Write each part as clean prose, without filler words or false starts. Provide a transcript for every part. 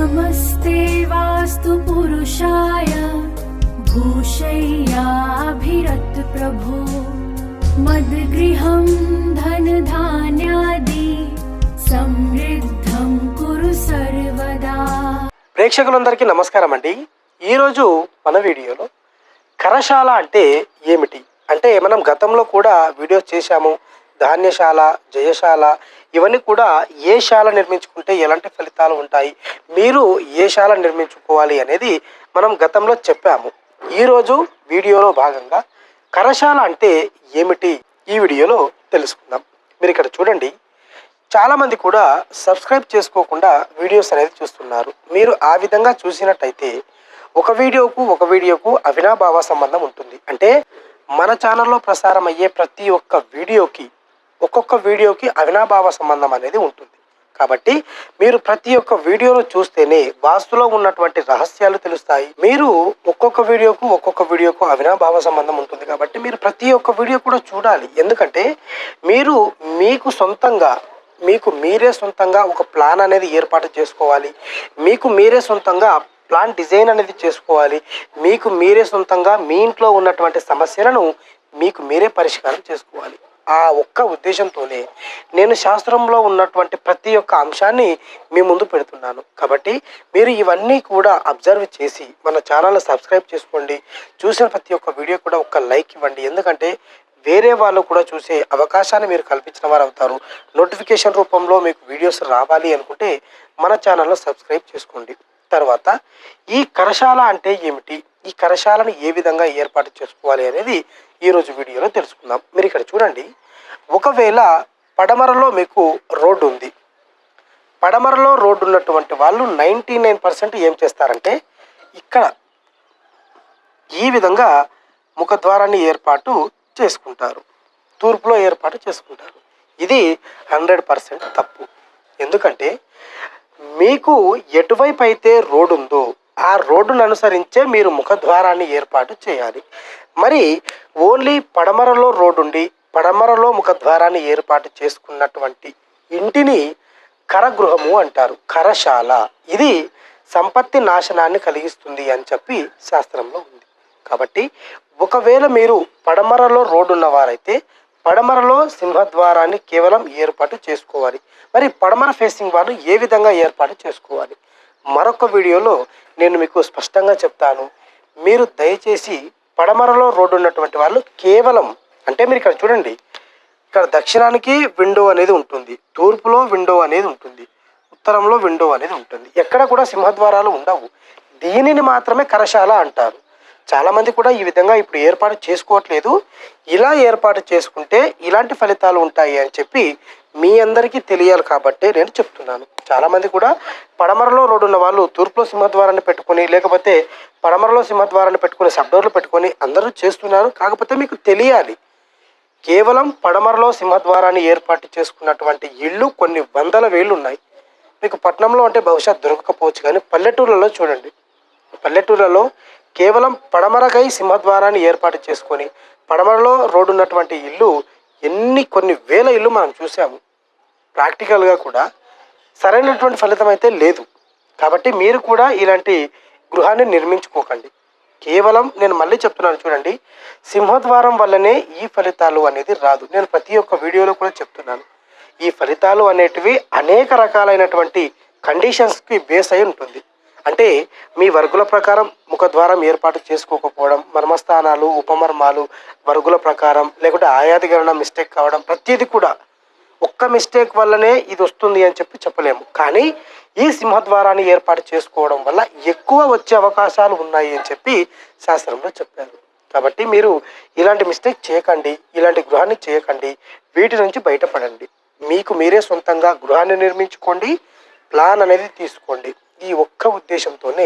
नमस्ते वास्तु पुरुषाय भूषय्याभिरत प्रभो मद्गृहं धनधान्यादि समृद्धं कुरु सर्वदा। ప్రేక్షకులందరికీ నమస్కారం అండి। ఈరోజు మన వీడియోలో కరశాల అంటే ఏమిటి అంటే మనం గతంలో కూడా వీడియోస్ చేశాము। ధాన్యశాల, జయశాల ఇవన్నీ కూడా ఏ శాల నిర్మించుకుంటే ఎలాంటి ఫలితాలు ఉంటాయి, మీరు ఏ శాల నిర్మించుకోవాలి అనేది మనం గతంలో చెప్పాము। ఈరోజు వీడియోలో భాగంగా కరశాల అంటే ఏమిటి ఈ వీడియోలో తెలుసుకుందాం। మీరు ఇక్కడ చూడండి, చాలామంది కూడా సబ్స్క్రైబ్ చేసుకోకుండా వీడియోస్ అనేది చూస్తున్నారు। మీరు ఆ విధంగా చూసినట్టయితే ఒక వీడియోకు అవినాభావ సంబంధం ఉంటుంది। అంటే మన ఛానల్లో ప్రసారం అయ్యే ప్రతి ఒక్కొక్క వీడియోకి అవినాభావ సంబంధం అనేది ఉంటుంది। కాబట్టి మీరు ప్రతి ఒక్క వీడియోను చూస్తేనే వాస్తులో ఉన్నటువంటి రహస్యాలు తెలుస్తాయి। మీరు ఒక్కొక్క వీడియోకు అవినాభావ సంబంధం ఉంటుంది కాబట్టి మీరు ప్రతి ఒక్క వీడియో కూడా చూడాలి। ఎందుకంటే మీకు మీరే సొంతంగా ఒక ప్లాన్ అనేది ఏర్పాటు చేసుకోవాలి। మీకు మీరే సొంతంగా ప్లాన్ డిజైన్ అనేది చేసుకోవాలి। మీకు మీరే సొంతంగా మీ ఇంట్లో ఉన్నటువంటి సమస్యలను మీకు మీరే పరిష్కారం చేసుకోవాలి। ఆ ఒక్క ఉద్దేశంతోనే నేను శాస్త్రంలో ఉన్నటువంటి ప్రతి ఒక్క అంశాన్ని మీ ముందు పెడుతున్నాను। కాబట్టి మీరు ఇవన్నీ కూడా అబ్జర్వ్ చేసి మన ఛానల్ని సబ్స్క్రైబ్ చేసుకోండి। చూసిన ప్రతి ఒక్క వీడియో కూడా ఒక లైక్ ఇవ్వండి। ఎందుకంటే వేరే వాళ్ళు కూడా చూసే అవకాశాన్ని మీరు కల్పించిన వారు అవుతారు। నోటిఫికేషన్ రూపంలో మీకు వీడియోస్ రావాలి అనుకుంటే మన ఛానల్ను సబ్స్క్రైబ్ చేసుకోండి। తర్వాత ఈ కరశాల అంటే ఏమిటి, ఈ కరశాలను ఏ విధంగా ఏర్పాటు చేసుకోవాలి అనేది ఈరోజు వీడియోలో తెలుసుకుందాం। మీరు ఇక్కడ చూడండి, ఒకవేళ పడమరలో మీకు రోడ్డు ఉంది, పడమరలో రోడ్డు ఉన్నటువంటి వాళ్ళు 99% ఏం చేస్తారంటే ఇక్కడ ఈ విధంగా ముఖద్వారాన్ని ఏర్పాటు చేసుకుంటారు, తూర్పులో ఏర్పాటు చేసుకుంటారు। ఇది 100% తప్పు। ఎందుకంటే మీకు ఎటువైపు అయితే రోడ్డు ఉందో ఆ రోడ్డును అనుసరించే మీరు ముఖద్వారాన్ని ఏర్పాటు చేయాలి। మరి ఓన్లీ పడమరలో రోడ్డు ఉండి పడమరలో ముఖద్వారాన్ని ఏర్పాటు చేసుకున్నటువంటి ఇంటిని కరగృహము అంటారు, కరశాల। ఇది సంపత్తి నాశనాన్ని కలిగిస్తుంది అని చెప్పి శాస్త్రంలో ఉంది। కాబట్టి ఒకవేళ మీరు పడమరలో రోడ్డు ఉన్నవారైతే పడమరలో సింహద్వారాన్ని కేవలం ఏర్పాటు చేసుకోవాలి। మరి పడమర ఫేసింగ్ వాళ్ళు ఏ విధంగా ఏర్పాటు చేసుకోవాలి మరొక వీడియోలో నేను మీకు స్పష్టంగా చెప్తాను। మీరు దయచేసి పడమరలో రోడ్డు ఉన్నటువంటి వాళ్ళు కేవలం అంటే మీరు ఇక్కడ చూడండి, ఇక్కడ దక్షిణానికి విండో అనేది ఉంటుంది, తూర్పులో విండో అనేది ఉంటుంది, ఉత్తరంలో విండో అనేది ఉంటుంది, ఎక్కడ కూడా సింహద్వారాలు ఉండవు। దీనిని మాత్రమే కరశాల అంటారు। చాలామంది కూడా ఈ విధంగా ఇప్పుడు ఏర్పాటు చేసుకోవట్లేదు। ఇలా ఏర్పాటు చేసుకుంటే ఇలాంటి ఫలితాలు ఉంటాయి అని చెప్పి మీ అందరికీ తెలియాలి కాబట్టి నేను చెప్తున్నాను। చాలామంది కూడా పడమరలో రోడ్డు ఉన్న వాళ్ళు తూర్పులో సింహద్వారాన్ని పెట్టుకొని, లేకపోతే పడమరలో సింహద్వారాన్ని పెట్టుకొని సబ్డోర్లు పెట్టుకొని అందరూ చేస్తున్నారు। కాకపోతే మీకు తెలియాలి, కేవలం పడమరలో సింహద్వారాన్ని ఏర్పాటు చేసుకున్నటువంటి ఇళ్ళు కొన్ని వందల వేలు ఉన్నాయి। మీకు పట్టణంలో అంటే బహుశా దొరకకపోవచ్చు, కానీ పల్లెటూర్లలో చూడండి, పల్లెటూర్లలో కేవలం పడమరకై సింహద్వారాన్ని ఏర్పాటు చేసుకొని పడమరలో రోడ్డు ఉన్నటువంటి ఇల్లు కొన్ని వేల ఇల్లు మనం చూసాము। ప్రాక్టికల్గా కూడా సరైనటువంటి ఫలితం అయితే లేదు। కాబట్టి మీరు కూడా ఇలాంటి గృహాన్ని నిర్మించుకోకండి। కేవలం నేను మళ్ళీ చెప్తున్నాను, చూడండి, సింహద్వారం వల్లనే ఈ ఫలితాలు అనేది రాదు। నేను ప్రతి ఒక్క వీడియోలో కూడా చెప్తున్నాను, ఈ ఫలితాలు అనేటివి అనేక రకాలైనటువంటి కండిషన్స్కి బేస్ అయి ఉంటుంది। అంటే మీ వర్గుల ప్రకారం ముఖద్వారం ఏర్పాటు చేసుకోకపోవడం, మర్మస్థానాలు, ఉపమర్మాలు వర్గుల ప్రకారం, లేకుంటే ఆయాది గణన మిస్టేక్ కావడం, ప్రతిదీ కూడా ఒక్క మిస్టేక్ వల్లనే ఇది వస్తుంది అని చెప్పలేము। కానీ ఈ సింహద్వారాన్ని ఏర్పాటు చేసుకోవడం వల్ల ఎక్కువ వచ్చే అవకాశాలు ఉన్నాయి అని చెప్పి శాస్త్రంలో చెప్పారు। కాబట్టి మీరు ఇలాంటి మిస్టేక్ చేయకండి, ఇలాంటి గృహాన్ని చేయకండి, వీటి నుంచి బయటపడండి। మీకు మీరే సొంతంగా గృహాన్ని నిర్మించుకోండి, ప్లాన్ అనేది తీసుకోండి। ఈ ఒక్క ఉద్దేశంతోనే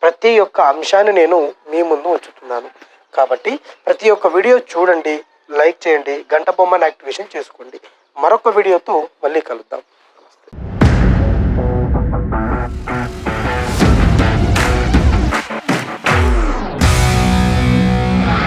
ప్రతి ఒక్క అంశాన్ని నేను మీ ముందు ఉంచుతున్నాను। కాబట్టి ప్రతి ఒక్క వీడియో చూడండి, లైక్ చేయండి, గంట బొమ్మను యాక్టివేషన్ చేసుకోండి। మరొక వీడియోతో మళ్ళీ కలుద్దాం।